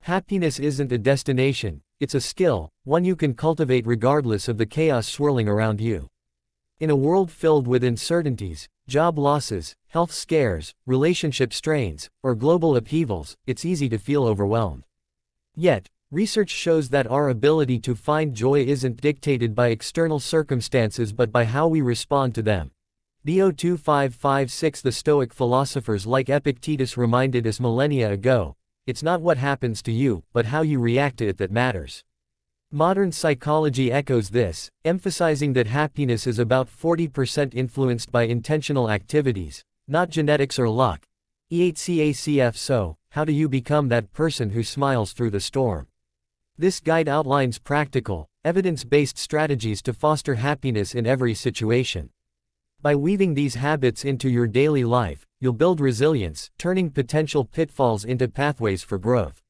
Happiness isn't a destination, it's a skill, one you can cultivate regardless of the chaos swirling around you. In a world filled with uncertainties, job losses, health scares, relationship strains, or global upheavals, it's easy to feel overwhelmed. Yet, research shows that our ability to find joy isn't dictated by external circumstances but by how we respond to them. Do2556 The Stoic philosophers like Epictetus reminded us millennia ago, it's not what happens to you, but how you react to it that matters. Modern psychology echoes this, emphasizing that happiness is about 40% influenced by intentional activities, not genetics or luck. EHCACF So, how do you become that person who smiles through the storm? This guide outlines practical, evidence-based strategies to foster happiness in every situation. By weaving these habits into your daily life, you'll build resilience, turning potential pitfalls into pathways for growth.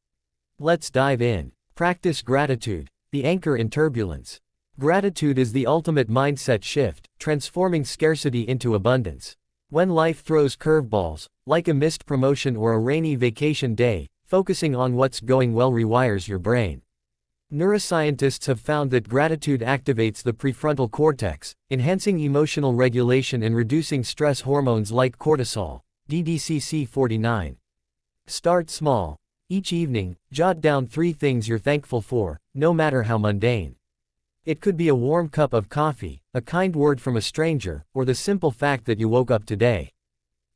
Let's dive in. Practice gratitude, the anchor in turbulence. Gratitude is the ultimate mindset shift, transforming scarcity into abundance. When life throws curveballs, like a missed promotion or a rainy vacation day, focusing on what's going well rewires your brain. Neuroscientists have found that gratitude activates the prefrontal cortex, enhancing emotional regulation and reducing stress hormones like cortisol, DDCC-49. Start small. Each evening, jot down 3 things you're thankful for, no matter how mundane. It could be a warm cup of coffee, a kind word from a stranger, or the simple fact that you woke up today.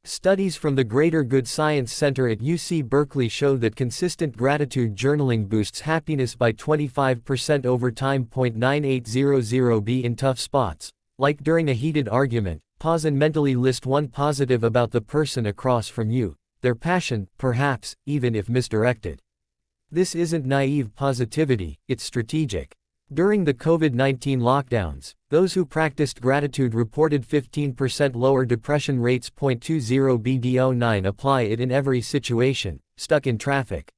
Studies from the Greater Good Science Center at UC Berkeley show that consistent gratitude journaling boosts happiness by 25% over time. 9800B In tough spots, like during a heated argument, pause and mentally list one positive about the person across from you, their passion, perhaps, even if misdirected. This isn't naive positivity, it's strategic. During the COVID-19 lockdowns, those who practiced gratitude reported 15% lower depression rates. 20BD09 Apply it in every situation. Stuck in traffic?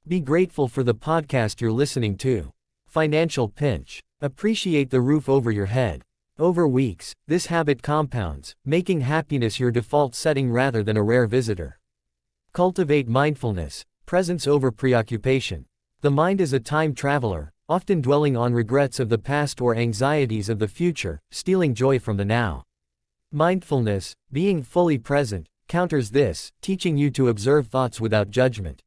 Be grateful for the podcast you're listening to. Financial pinch. Appreciate the roof over your head. Over weeks, this habit compounds, making happiness your default setting rather than a rare visitor. Cultivate mindfulness, presence over preoccupation. The mind is a time traveler, often dwelling on regrets of the past or anxieties of the future, stealing joy from the now. Mindfulness, being fully present, counters this, teaching you to observe thoughts without judgment.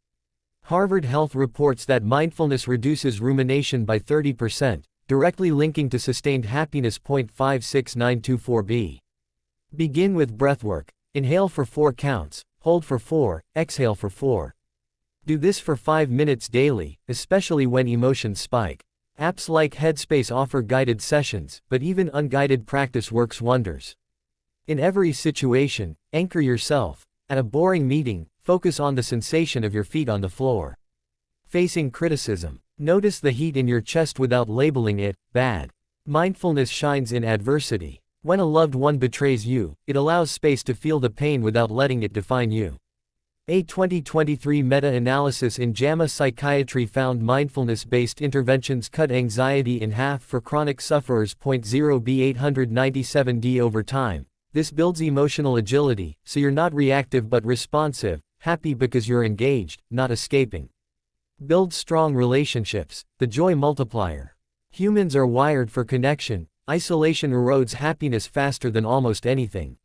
Harvard Health reports that mindfulness reduces rumination by 30%, directly linking to sustained happiness. 56924b. Begin with breathwork. Inhale for 4 counts, hold for 4, exhale for 4. Do this for 5 minutes daily, especially when emotions spike. Apps like Headspace offer guided sessions, but even unguided practice works wonders. In every situation, anchor yourself. At a boring meeting, focus on the sensation of your feet on the floor. Facing criticism. Notice the heat in your chest without labeling it bad. Mindfulness shines in adversity. When a loved one betrays you, it allows space to feel the pain without letting it define you. A 2023 meta-analysis in JAMA Psychiatry found mindfulness-based interventions cut anxiety in half for chronic sufferers. 0B897D Over time, this builds emotional agility, so you're not reactive but responsive, happy because you're engaged, not escaping. Build strong relationships, the joy multiplier. Humans are wired for connection. Isolation erodes happiness faster than almost anything.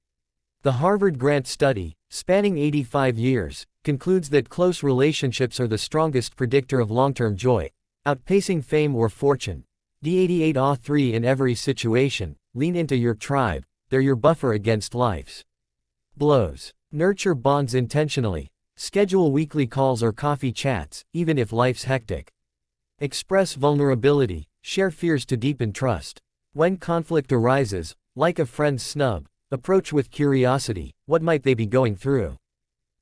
The Harvard Grant study, spanning 85 years, concludes that close relationships are the strongest predictor of long-term joy, outpacing fame or fortune. D88A3 In every situation, lean into your tribe, they're your buffer against life's blows. Nurture bonds intentionally. Schedule weekly calls or coffee chats, even if life's hectic. Express vulnerability, share fears to deepen trust. When conflict arises, like a friend's snub, approach with curiosity, what might they be going through?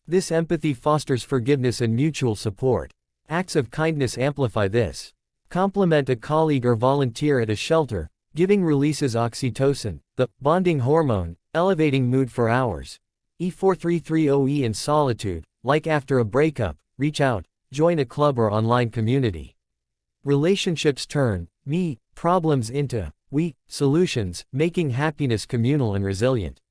This empathy fosters forgiveness and mutual support. Acts of kindness amplify this. Compliment a colleague or volunteer at a shelter, giving releases oxytocin, the bonding hormone, elevating mood for hours. E4330E In solitude, like after a breakup, reach out, join a club or online community. Relationships turn me problems into we solutions, making happiness communal and resilient.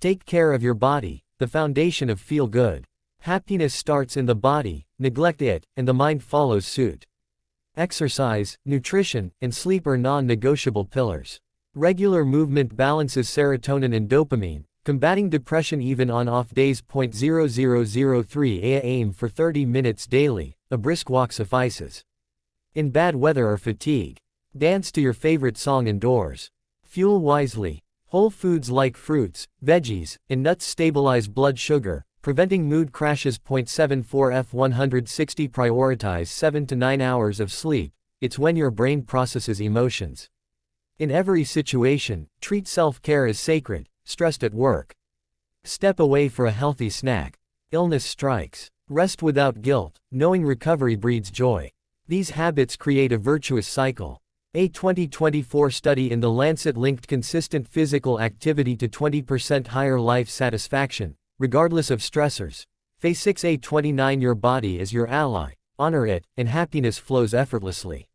Take care of your body, the foundation of feel good. Happiness starts in the body, neglect it, and the mind follows suit. Exercise, nutrition, and sleep are non-negotiable pillars. Regular movement balances serotonin and dopamine, combating depression even on off days. 0003 Aim for 30 minutes daily, a brisk walk suffices. In bad weather or fatigue, dance to your favorite song indoors. Fuel wisely. Whole foods like fruits, veggies, and nuts stabilize blood sugar, preventing mood crashes. 74 F160 Prioritize 7 to 9 hours of sleep. It's when your brain processes emotions. In every situation, treat self-care as sacred. Stressed at work, step away for a healthy snack. Illness strikes, rest without guilt, knowing recovery breeds joy. These habits create a virtuous cycle. A 2024 study in The Lancet linked consistent physical activity to 20% higher life satisfaction, regardless of stressors. Phase 6A29 Your body is your ally, honor it, and happiness flows effortlessly.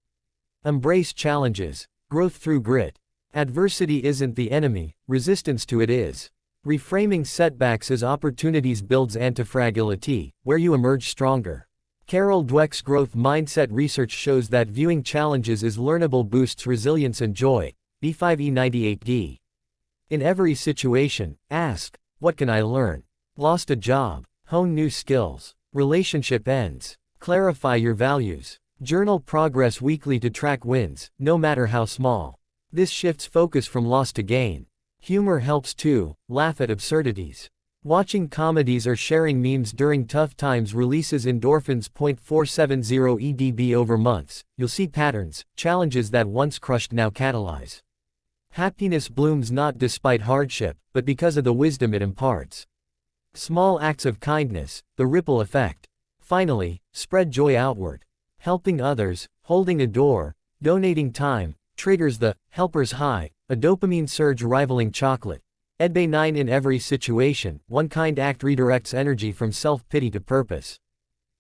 Embrace challenges, growth through grit. Adversity isn't the enemy, resistance to it is. Reframing setbacks as opportunities builds antifragility, where you emerge stronger. Carol Dweck's growth mindset research shows that viewing challenges as learnable boosts resilience and joy. B5E98D. In every situation, ask, what can I learn? Lost a job? Hone new skills. Relationship ends. Clarify your values. Journal progress weekly to track wins, no matter how small. This shifts focus from loss to gain. Humor helps too, laugh at absurdities. Watching comedies or sharing memes during tough times releases endorphins. 470 EDB over months, you'll see patterns, challenges that once crushed now catalyze. Happiness blooms not despite hardship, but because of the wisdom it imparts. Small acts of kindness, the ripple effect. Finally, spread joy outward. Helping others, holding a door, donating time, triggers the helper's high, a dopamine surge rivaling chocolate. EDB 9 In every situation, one kind act redirects energy from self-pity to purpose.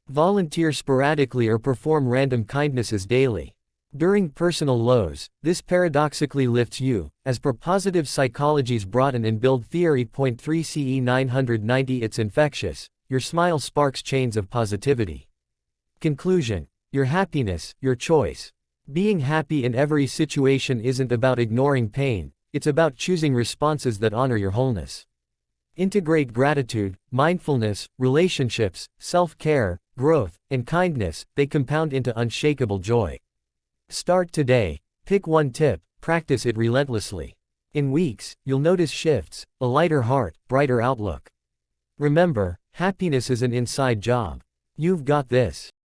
Volunteer sporadically or perform random kindnesses daily. During personal lows, this paradoxically lifts you, as per positive psychology's broaden and build theory. 3 CE 990 It's infectious, your smile sparks chains of positivity. Conclusion. Your happiness, your choice. Being happy in every situation isn't about ignoring pain, it's about choosing responses that honor your wholeness. Integrate gratitude, mindfulness, relationships, self-care, growth, and kindness, they compound into unshakable joy. Start today. Pick one tip, practice it relentlessly. In weeks, you'll notice shifts, a lighter heart, brighter outlook. Remember, happiness is an inside job. You've got this.